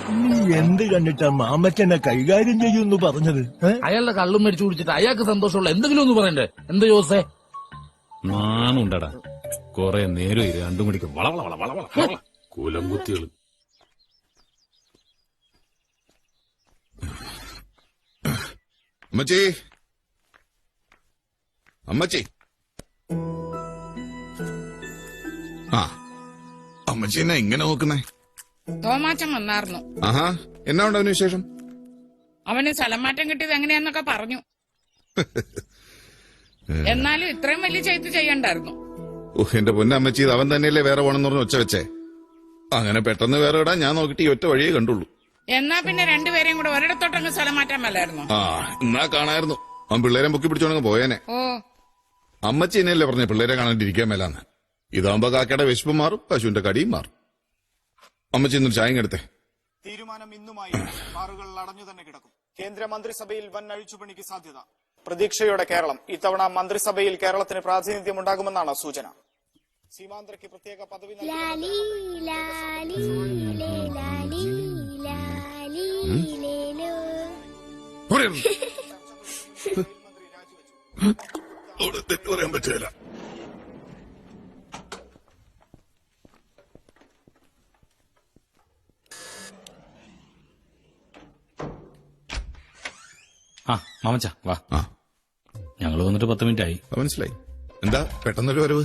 നീ എന്ത് കണ്ടിട്ടാ മാമച്ചനെ കൈകാര്യം ചെയ്യുമെന്ന് പറഞ്ഞത്? അയാളുടെ കള്ളും മേടിച്ചു കുടിച്ചിട്ട് അയാൾക്ക് സന്തോഷമുള്ള എന്തെങ്കിലും ഒന്ന് പറയണ്ടേ? എന്ത് ജോസേ? നാണുണ്ടടാ, കൊറേ നേരം രണ്ടും കൂടി കുലം കുത്തികള്. അമ്മച്ചി, അമ്മച്ചി. ആ, അമ്മച്ചി എന്നാ ഇങ്ങനെ നോക്കുന്നേ? തോമാച്ചൻ വന്നായിരുന്നു. ആഹാ, എന്നാ ഉണ്ട് അവന് വിശേഷം? അവന് സ്ഥലം മാറ്റം കിട്ടിയത് എങ്ങനെയാന്നൊക്കെ പറഞ്ഞു. എന്നാലും ഇത്രയും വലിയ ചെയ്ത് ചെയ്യണ്ടായിരുന്നു. എന്റെ പൊന്നമ്മച്ചി, ഇത് അവൻ തന്നെയല്ലേ വേറെ പോണെന്ന് പറഞ്ഞ് ഒച്ച വെച്ചേ. അങ്ങനെ പെട്ടെന്ന് വേറെ ഇടാൻ ഞാൻ നോക്കിട്ട് ഈ ഒറ്റ വഴിയേ കണ്ടുള്ളൂ. എന്നാ പിന്നെ രണ്ടുപേരെയും കൂടെ ഒരിടത്തോട്ടങ്ങ് സ്ഥലം മാറ്റാൻ മേലായിരുന്നു. ആ, എന്നാ കാണായിരുന്നു. അവൻ പിള്ളേരെ പൊക്കി പിടിച്ചോണങ്ങ് പോയേനെ. ഓ, അമ്മച്ചി എന്നെയല്ലേ പറഞ്ഞ പിള്ളേരെ കാണാണ്ടിരിക്കാൻ മേലാന്ന്. ഇതാകുമ്പോ കാക്കയുടെ വിശപ്പ് മാറും, പശുവിന്റെ കടിയും മാറും. അമ്മച്ചി ഇന്നൊരു ചായം എടുത്തേ. തീരുമാനം ഇന്നുമായി ബാറുകൾ അടഞ്ഞു തന്നെ കിടക്കും. കേന്ദ്ര മന്ത്രിസഭയിൽ വൻ അഴിച്ചുപണിക്ക് സാധ്യത. പ്രതീക്ഷയോടെ കേരളം. ഇത്തവണ മന്ത്രിസഭയിൽ കേരളത്തിന് പ്രാതിനിധ്യം ഉണ്ടാകുമെന്നാണ് സൂചന. സീമാന്തരയ്ക്ക് പ്രത്യേക പദവി തെറ്റു പറയാൻ പറ്റില്ല. ആ മാമച്ച വാ, ഞങ്ങള് വന്നിട്ട് 10 മിനിറ്റ് ആയി. മനസ്സിലായി. എന്താ പെട്ടെന്നൊരു വരവ്?